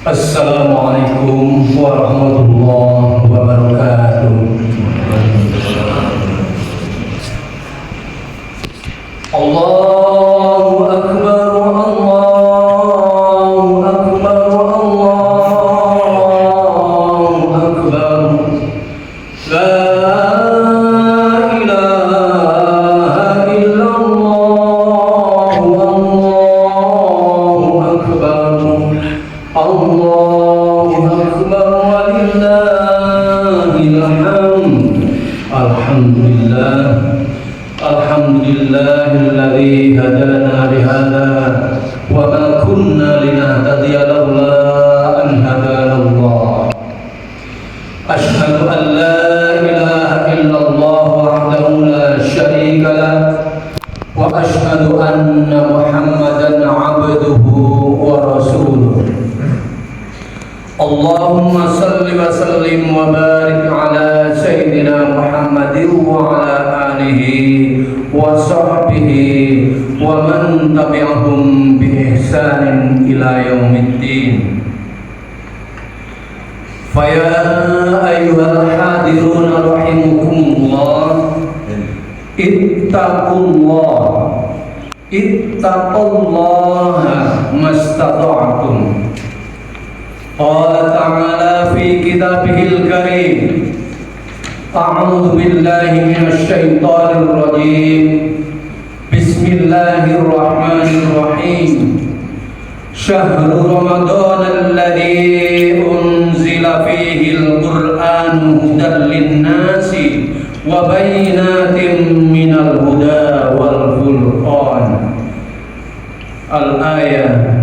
Assalamualaikum warahmatullahi wabarakatuh. Allahu Akbar, Allahu Akbar, Allahu Akbar. La ilaha illallah, Allahu Akbar. Allahu Akbar walillahil hamd. Alhamdulillahilladzi hadana lihada wa ma kunna linahtadiya laula an hadana Allah. Asyhadu an la ilaha illallah wahdahu la syarika lah wa asyhadu anna Muhammadan 'abduhu wa rasuluh. Allahumma salli wa sallim wa barik ala sayyidina Muhammadin wa ala alihi wa sahbihi wa man tabi'ahum bi ihsanin ila yaumiddin. Faya ayyuhal hadirun rahimukumullah, ittaqullaha mastata'tum. Qala ta'ala fi kitabihil karim, a'udzu billahi minasy syaithanir rajim. Bismillahirrahmanirrahim. Syahrul Ramadan alladzi unzila fihil Qur'anu hudan lin-nasi wa bayyinatin minal huda wal furqan. Al-ayah.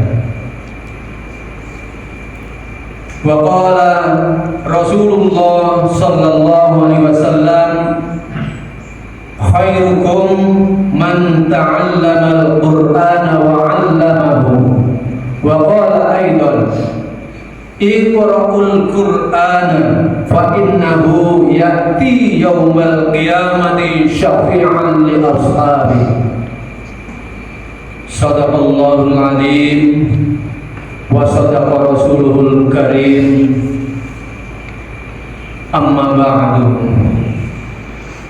Wa qala Rasulullah sallallahu alaihi wasallam, khairukum man ta'allama al-Qur'ana wa 'allamahu. Wa qala aidan, iqra'ul Qur'ana fa innahu ya'ti yaumal qiyamati syafi'an li ashabi. Shadaqallahul 'azim wa sadaqa rasuluhul karim. Amma ba'du.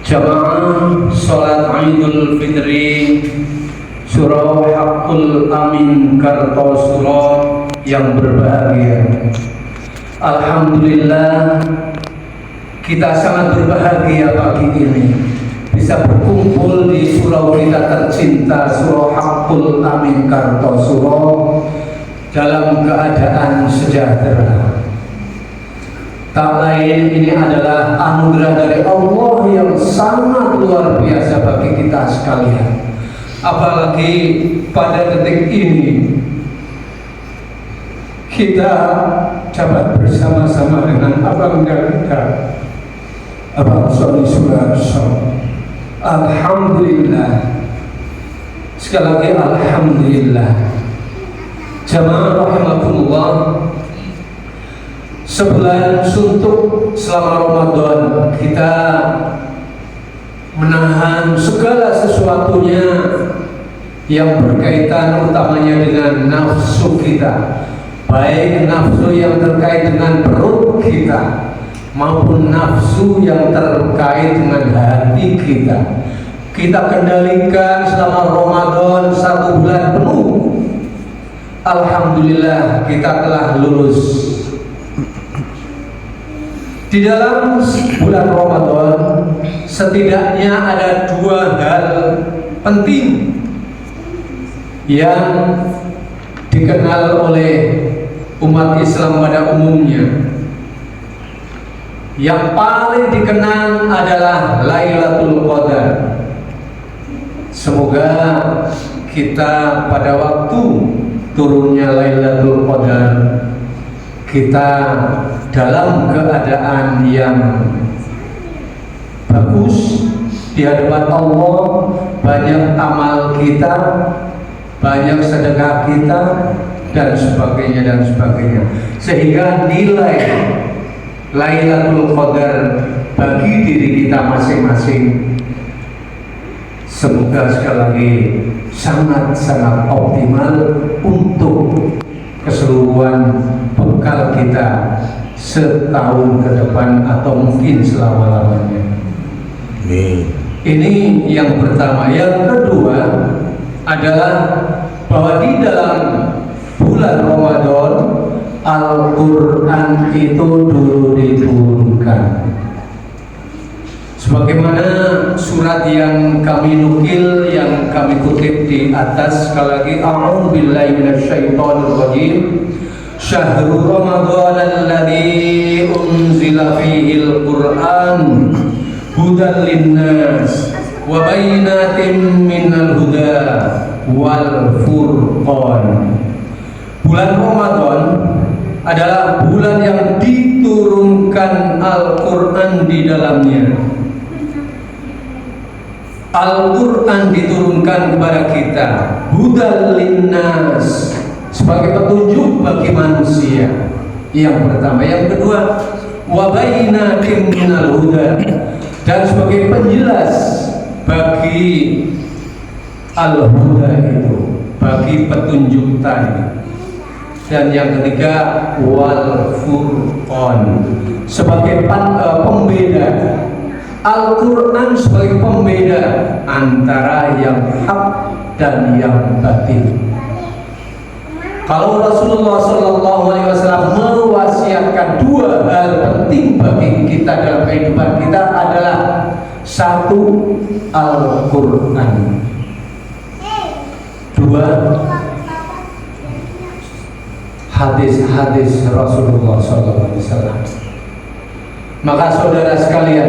Jamaah salat Idul Fitri Surah Haqqul Amin Kartosuro yang berbahagia, alhamdulillah kita sangat berbahagia pagi ini bisa berkumpul di surau kita tercinta, Surah Haqqul Amin Kartosuro, dalam keadaan sejahtera. Tak lain ini adalah anugerah dari Allah yang sangat luar biasa bagi kita sekalian. Apalagi pada detik ini kita dapat bersama-sama dengan Abang kita, Abang Soni Sudarso. Alhamdulillah. Sekali lagi alhamdulillah. Jamaah rahimakumullah, sebulan suntuk selama Ramadan kita menahan segala sesuatunya yang berkaitan utamanya dengan nafsu kita, baik nafsu yang terkait dengan perut kita maupun nafsu yang terkait dengan hati kita. Kita kendalikan selama Ramadan 1 bulan penuh. Alhamdulillah kita telah lulus. Di dalam bulan Ramadan setidaknya ada dua hal penting yang dikenal oleh umat Islam pada umumnya. Yang paling dikenal adalah Lailatul Qadar. Semoga kita pada waktu turunnya Lailatul Qadar, kita dalam keadaan yang bagus di hadapan Allah, banyak amal kita, banyak sedekah kita, dan sebagainya, sehingga nilai Lailatul Qadar bagi diri kita masing-masing semoga sekali lagi sangat-sangat optimal untuk keseluruhan bekal kita setahun ke depan atau mungkin selama-lamanya. Ini yang pertama. Yang kedua adalah bahwa di dalam bulan Ramadan Al-Quran itu dulu diturunkan. Sebagaimana surat yang kami nukil, yang kami kutip di atas, sekali lagi, a'udzubillahi minasyaitonir rajim. Syahrul Ramadan alladzi unzila fihil Qur'an hudan linnas wa bayyinatin minal huda wal furqan. Bulan Ramadan adalah bulan yang diturunkan Al-Quran di dalamnya. Al-Quran diturunkan kepada kita hudal linnas, sebagai petunjuk bagi manusia. Yang pertama. Yang kedua, wabayyinatin minal huda, dan sebagai penjelas bagi al-huda itu, bagi petunjuk tadi. Dan yang ketiga, wal furqan, sebagai pembeda. Al-Quran sebagai pembeda antara yang hak dan yang batil. Kalau Rasulullah SAW mewasiatkan dua hal penting bagi kita dalam kehidupan kita adalah satu, Al-Quran, dua, hadis-hadis Rasulullah SAW. Maka saudara sekalian,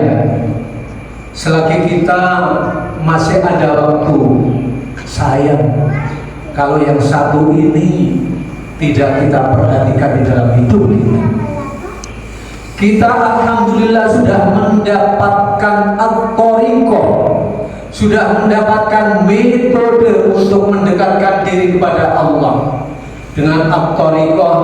selagi kita masih ada waktu, sayang kalau yang satu ini tidak kita perhatikan di dalam hidup kita. Kita alhamdulillah sudah mendapatkan at-thariqah, sudah mendapatkan metode untuk mendekatkan diri kepada Allah dengan at-thariqah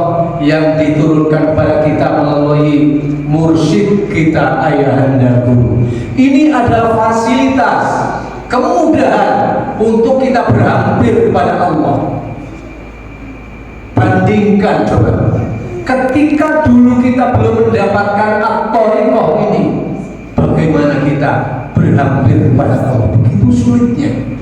yang diturunkan kepada kita melalui mursyid kita, ayahanda guru. Ini adalah fasilitas, kemudahan untuk kita berhampir kepada Allah. Bandingkan coba, ketika dulu kita belum mendapatkan at-thariqah ini, bagaimana kita berhampir kepada Allah, begitu sulitnya.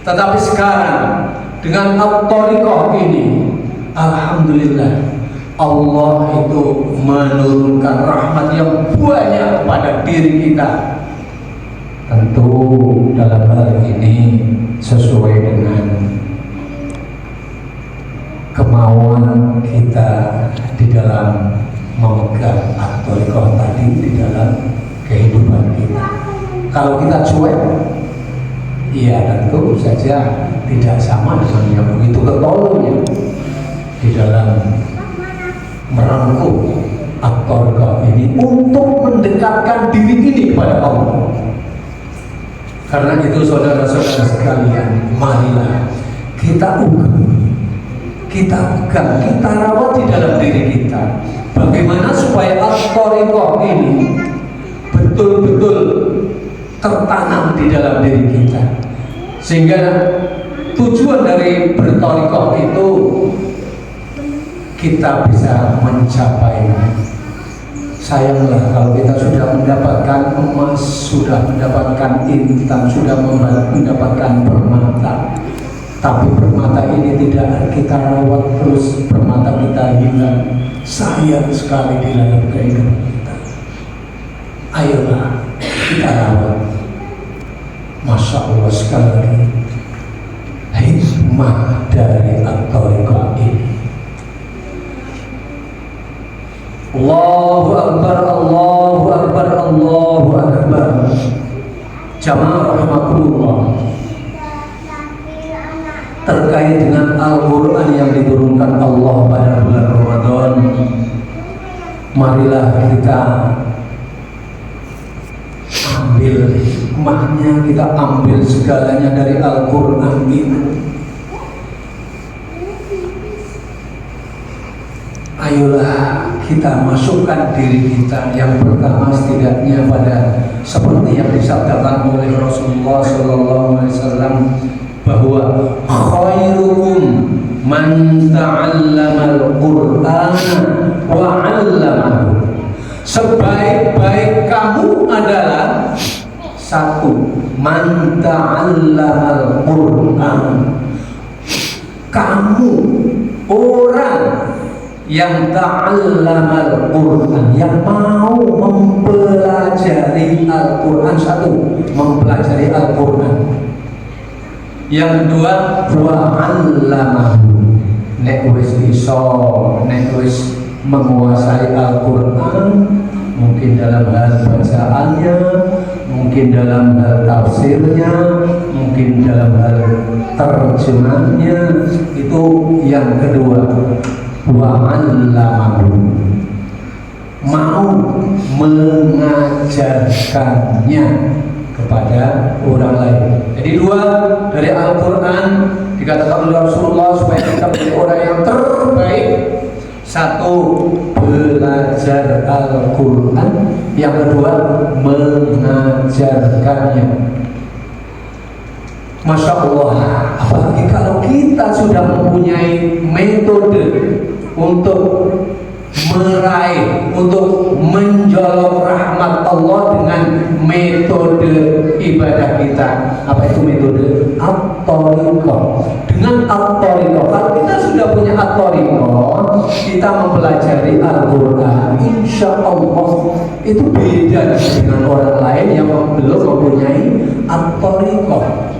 Tetapi sekarang dengan at-thariqah ini, alhamdulillah, Allah itu menurunkan rahmat yang banyak pada diri kita. Tentu dalam hal ini sesuai dengan kemauan kita di dalam memegang at-thariqah tadi di dalam kehidupan kita. Kalau kita cuek, iya tentu saja tidak sama dengan yang begitu ketolongnya di dalam merangkul at-thariqah ini untuk mendekatkan diri ini kepada Allah. Karena itu saudara-saudara sekalian, marilah kita kita pegang, kita rawat di dalam diri kita. Bagaimana supaya at-thariqah ini betul-betul tertanam di dalam diri kita, sehingga tujuan dari berthariqah itu kita bisa mencapainya. Sayanglah kalau kita sudah mendapatkan emas, sudah mendapatkan intan, sudah mendapatkan permata, tapi permata ini tidak kita rawat terus, permata kita hilang. Sayang sekali di dalam kehidupan kita. Ayolah kita rawat. Masya Allah sekali, hikmah dari at-thariqah ini. Allahu Akbar, Allahu Akbar, Allahu Akbar. Jamaah rahimakumullah, terkait dengan Al-Quran yang diturunkan Allah pada bulan Ramadan, marilah kita ambil hikmahnya, kita ambil segalanya dari Al-Quran itu. Ayolah kita masukkan diri kita yang pertama setidaknya pada seperti yang disabdakan oleh Rasulullah SAW, bahwa khairukum man ta'allamal Qur'ana wa 'allamahu. Sebaik-baik kamu adalah satu, man ta'allamal Qur'an. Kamu orang yang ta'allamal Qur'an, yang mau mempelajari Al-Quran. Satu, mempelajari Al-Quran. Yang kedua, wa 'allamahu. Nek wis iso, nek wis menguasai Al-Quran, mungkin dalam hal bacaannya, mungkin dalam hal tafsirnya, mungkin dalam hal terjemahnya. Itu yang kedua, wa 'allamahu, mau mengajarkannya kepada orang lain. Jadi dua, dari Al-Quran dikatakan oleh Rasulullah supaya kita menjadi orang yang terbaik. Satu, belajar Al-Quran. Yang kedua, mengajarkannya. Masya Allah, apalagi kalau kita sudah mempunyai metode untuk meraih, untuk menjolok rahmat Allah dengan metode ibadah kita. Apa itu metode? At-thariqah. Dengan at-thariqah, kalau kita sudah punya at-thariqah, kita mempelajari Al-Quran, insya Allah itu beda dengan orang lain yang belum mempunyai at-thariqah.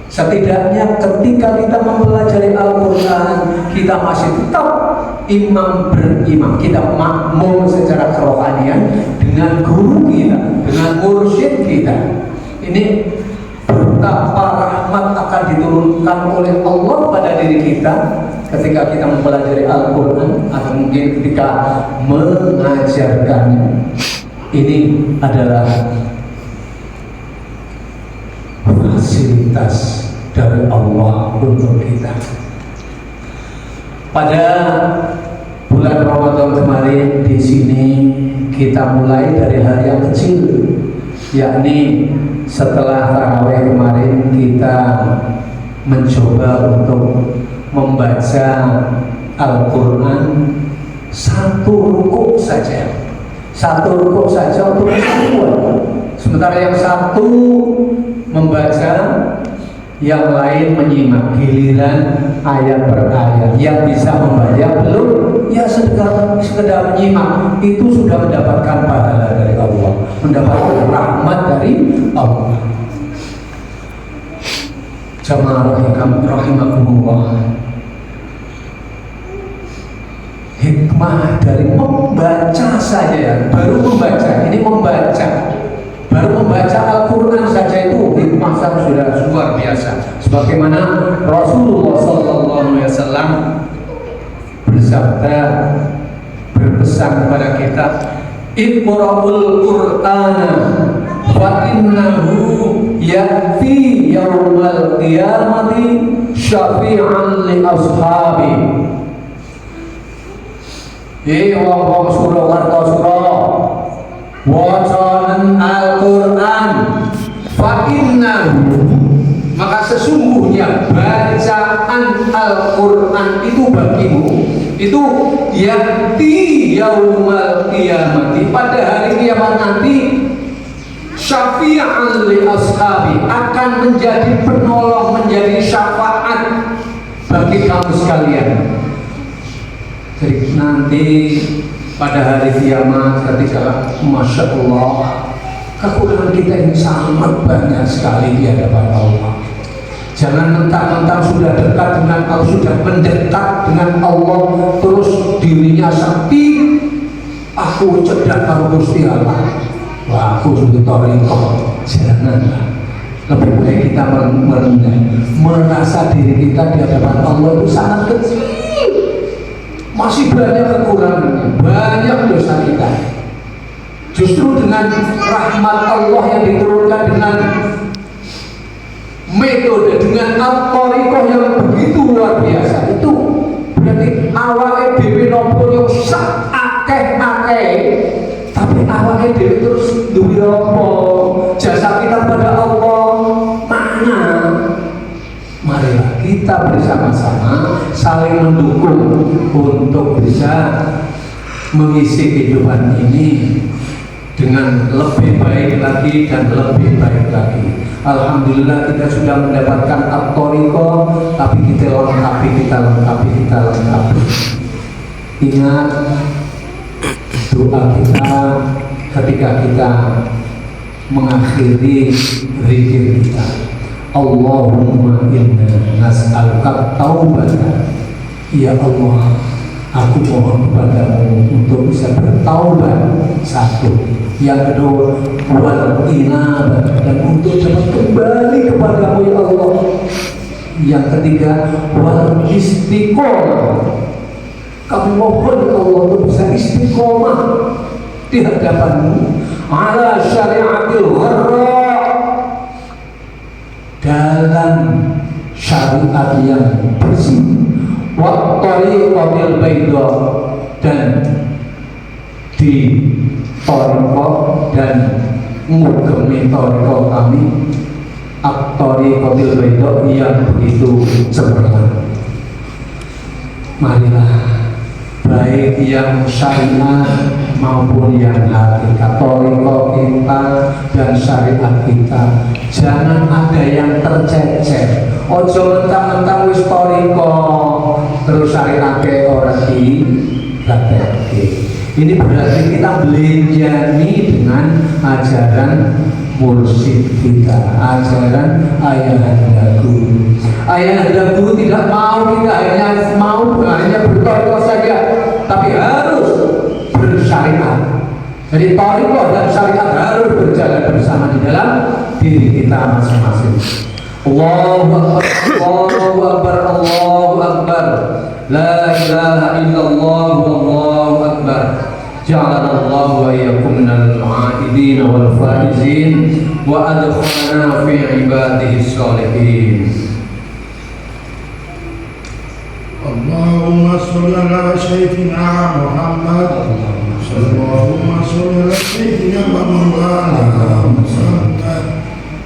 Setidaknya ketika kita mempelajari Al-Quran, kita masih tetap imam berimam, kita makmum secara kerohanian dengan guru kita, dengan mursyid kita. Ini betapa rahmat akan diturunkan oleh Allah pada diri kita ketika kita mempelajari Al-Quran, atau mungkin ketika mengajarkannya. Ini adalah fasilitas dari Allah untuk kita. Pada bulan Ramadan kemarin di sini kita mulai dari hal yang kecil, yakni setelah tarawih kemarin kita mencoba untuk membaca Al-Quran satu rukuk saja, untuk keseluruhan. Sementara yang satu membaca, yang lain menyimak, giliran ayat per ayat. Yang bisa membaca belum, ya sekedar menyimak, itu sudah mendapatkan pahala dari Allah, mendapatkan rahmat dari Allah. Jamaah rahimakumullah, hikmah dari membaca saja, baru membaca, ini baru membaca Al-Quran saja itu hikmah sudah luar biasa. Sebagaimana Rasulullah SAW bersabda, berpesan kepada kita, Iqra'ul Qur'ana fa innahu ya'ti yawmal qiyamati syafi'an li ashabi. Wong surah warta surah wacanan Al-Quran, fa innahu, maka sesungguhnya bacaan Al-Quran itu bagimu, itu ya'ti yaumal qiyamati, pada hari kiamat nanti, syafi'an li ashabi, akan menjadi penolong, menjadi syafaat bagi kamu sekalian. Jadi nanti pada hari kiamat ketika Masya Allah Kekurangan kita ini sangat banyak sekali di hadapan Allah. Jangan mentang-mentang sudah dekat dengan Allah, sudah mendekat dengan Allah, terus dirinya sakti. Aku cedak karo Gusti Allah. Wah, aku sudah toriko. Janganlah. Lebih baik kita merendah, merasa diri kita di hadapan Allah itu sangat kecil. Masih banyak kekurangannya, banyak dosa kita. Justru dengan rahmat Allah yang diturunkan dengan metode, dengan al-tariqah yang begitu luar biasa, itu berarti awalnya dewi nopo yang sak akeh-akeh, tapi awalnya dewi terus duwi apa jasa kita pada Allah mana. Marilah kita bersama-sama saling mendukung untuk bisa mengisi kehidupan ini dengan lebih baik lagi dan lebih baik lagi. Alhamdulillah kita sudah mendapatkan at-tariqah, tapi kita lengkapi. Ingat doa kita ketika kita mengakhiri zikir kita. Allahumma inna nas'aluka taubatan. Ya Allah, aku mohon kepadamu untuk bisa bertaubat. Satu. Yang kedua, wal inabah, dan untuk dapat kembali kepadamu ya Allah. Yang ketiga, wal istiqomah. Kami mohon Allah untuk bisa istiqomah di hadapanmu ala syariatil gharra, dalam syariat yang bersih, wa tariqatil bayda, dan di tariqah dan mugemi tariqah kami at-tariqatil bayda yang begitu cemerlang. Marilah baik yang syariat maupun yang hakikat, tariqah kita dan syariat kita jangan ada yang tercecer. Ojo mentang-mentang wis tariqah terus syariatnya orang digatekake. Ini berarti kita belenjani dengan ajaran mursyid kita, ajaran ayahanda guru. Ayahanda guru tidak mau kita hanya bertariqah saja, tapi harus bersyariat. Jadi tariqah dan syariat harus berjalan bersama di dalam diri kita masing-masing. Allahu Akbar, Allahu Akbar, Allahu Akbar. La ilaha illallah, Allahu Akbar. Ja'alana Allah wa iyyakum minal 'aidin wal faizin wa adkhalna fi ibadihi sholihin. Allahumma sholli ala sayyidina Muhammad. Allahumma sholli ala sayyidina Muhammad.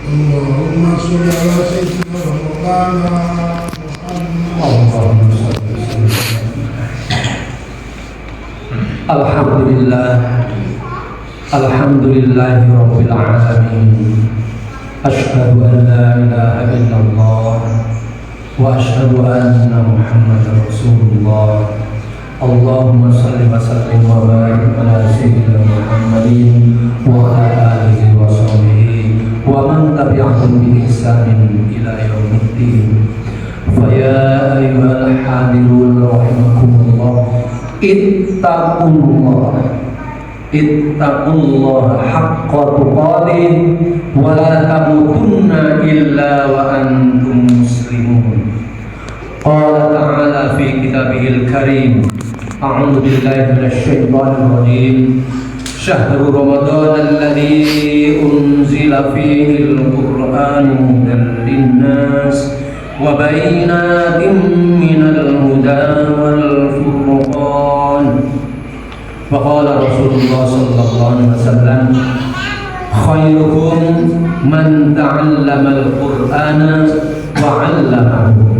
Allahumma sholli ala sayyidina Muhammad. Alhamdulillahi Rabbil Alamin. Ashhadu an la ilaha illallah wa ashhadu anna Muhammadar Rasulullah. Allahumma salli wa sallim wa barik ala sayyidina Muhammadin wa ala alihi wa sahbihi wa man tabi'ahum bi ihsanin ila yaumiddin. Fa ya ayyuhal hadirun rahimakumullah, ittaqullah haqqa tuqatih wa la tamutunna illa wa antum muslimun. Qala ta'ala fi kitabihil karim, a'udzu billahi minasy syaithanir rajim. Syahrul Ramadan alladzi unzila fihi al-Qur'anu hudan lin-nas wa bayyinatin minal huda wal furqan. Faqala Rasulullah sallallahu alaihi wasallam, khairukum man ta'allama al-Qur'ana wa 'allamahu.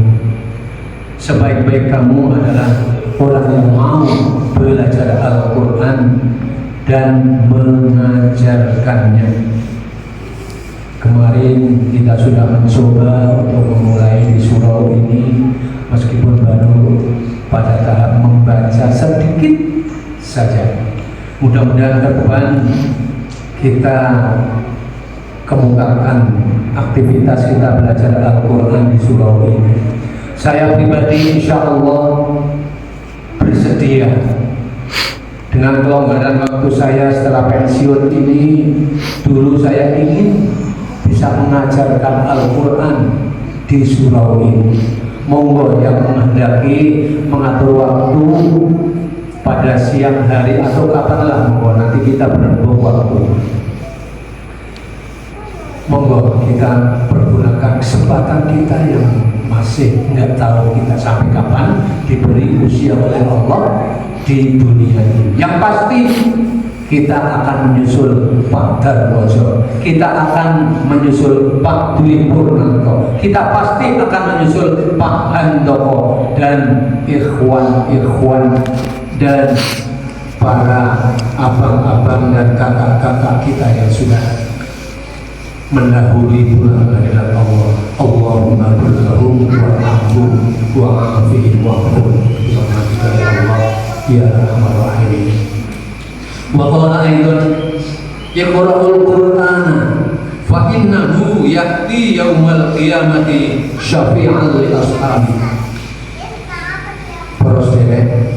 Sebaik-baik kamu adalah orang yang mau belajar Al-Quran dan mengajarkannya. Kemarin kita sudah mencoba untuk memulai di surau ini, meskipun baru pada tahap membaca sedikit saja. Mudah-mudahan ke depan kita kemukakan aktivitas kita belajar Al-Quran di surau ini. Saya pribadi insya Allah bersedia dengan kelonggaran waktu saya setelah pensiun ini. Dulu saya ingin bisa mengajarkan Al-Quran di surau ini. Monggo yang menghendaki mengatur waktu pada siang hari atau kapanlah, monggo nanti kita berembuk waktu. Monggo kita pergunakan kesempatan kita yang masih nggak tahu kita sampai kapan diberi usia oleh Allah di dunia ini. Yang pasti kita akan menyusul Pak Darwojo, kita akan menyusul Pak Dwi Purnanto, kita pasti akan menyusul Pak Handoko dan ikhwan dan para abang-abang dan kakak-kakak kita yang sudah mendahului pulang adalah Allah. Allahumma berlahum wa'afum wa'afihim wa'afum ya Allah ya Rahman Rahim. Wa qala aidan iqra'ul Qur'ana fa innahu ya'ti yaumal qiyamati syafi'an li ashabi. Para sedherek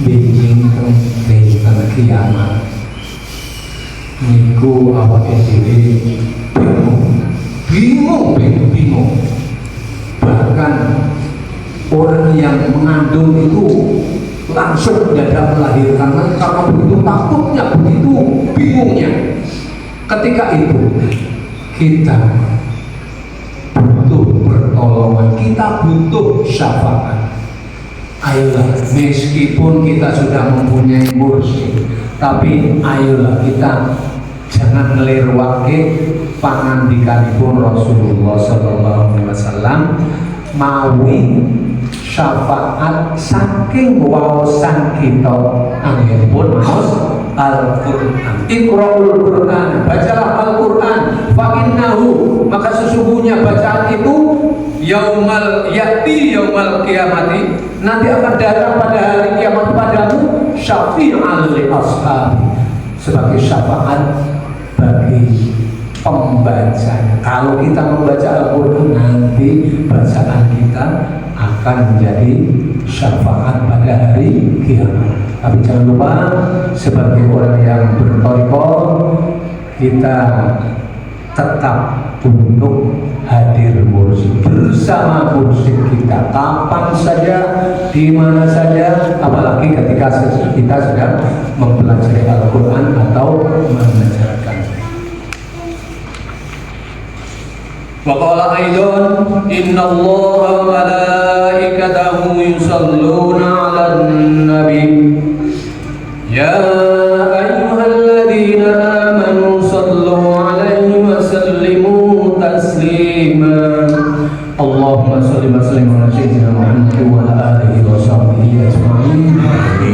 binjing teng kiamat niku awake dhewe bingung. Bahkan orang yang mengandung itu langsung mendadak melahirkan karena begitu takutnya, begitu bingungnya. Ketika itu kita butuh pertolongan, kita butuh syafaat. Ayolah, meskipun kita sudah mempunyai mursyid, tapi ayolah kita jangan ngelirwake pangandikanipun Rasulullah sallallahu alaihi wasallam mawi syafaat saking wawasan kita anggenipun maos Al-Qur'an. Iqra'ul Qur'an, bacalah Al-Qur'an, fa innahu, maka sesungguhnya bacaan itu ya'ti yaumal qiyamati, nanti akan datang pada hari kiamat padamu syafi'an li ashabi, sebagai syafaat bagi pembacanya. Kalau kita membaca Al-Quran, nanti bacaan kita akan menjadi syafaat pada hari kiamat. Tapi jangan lupa, sebagai orang yang bertorikoh, kita tetap untuk hadir mursyid, bersama mursyid kita kapan saja, di mana saja, apalagi ketika kita sedang mempelajari Al-Quran atau mengajarkan. Wa qala aidan innallaha wa malaikatahu yusalluna 'alan nabi ya ayyuhalladzina amanu sallu 'alaihi wa sallimu taslima. Allahumma shalli wa sallim ala sayyidina Muhammad wa ala alihi wa sahbihi ajma'in.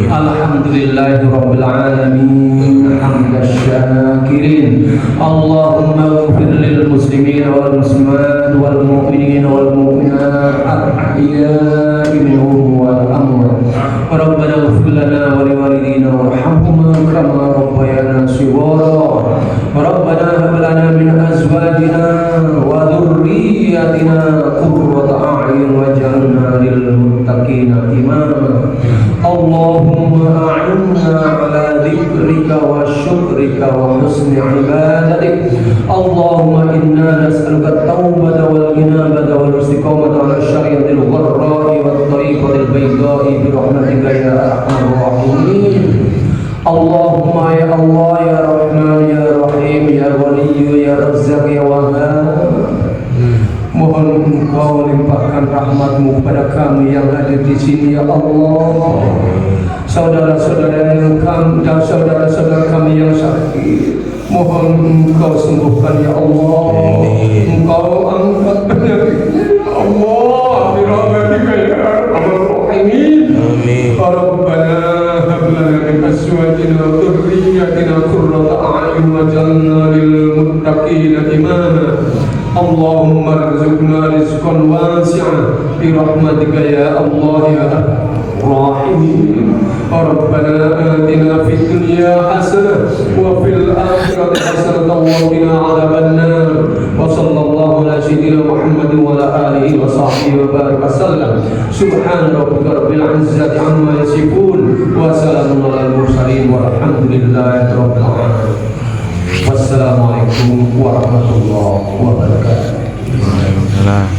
Alhamdulillahi rabbil alamin hamdash syakirin. Allahumma ighfir lil muslimin wal muslimat wal mu'minin wal mu'minat al-ahya'i minhum wal amwat. Rabbana ighfir lana wa li walidina warhamhuma kama rabbayana shighara. Rabbana hab lana min azwajina wa dhurriyyatina qurrata a'yun waj'alna lil muttaqina imama. Allahumma a'inna ala dhikrika wa syukrika wa husni ibadatik. Allahumma inna nas'aluka at-taubata wal inabata wal istiqamata ala syariatil gharra'i wat tariqatil bayda'i bi rahmatika ya arhamar rahimin. Allahumma ya Allah ya Rahman ya Rahim ya Waliyyu ya Razzaq ya Wahhab. Mohon Engkau limpahkan rahmat-Mu kepada kami yang hadir di sini ya Allah. Saudara-saudara kami yang sakit, mohon Engkau sembuhkan ya Allah. Engkau angkat penyakitnya ya Allah, bi rahmatika ya arhamar rahimin. Rabbana hab lana min azwajina wa dhurriyyatina qurrata a'yun waj'alna lil muttaqina imama. Allahumma arzuqna rizqan wasi'an bi rahmatika ya Allah ya الراحمين ربنا آتنا في الدنيا حسنة وفي الآخرة حسنة وقنا عذاب النار وصلى الله على سيدنا محمد وعلى آله وصحبه وبارك وسلم سبحان ربك رب العزة عما يصفون وسلام على المرسلين والحمد لله رب العالمين. Wassalamualaikum warahmatullahi wabarakatuh. Waalaikumsalam.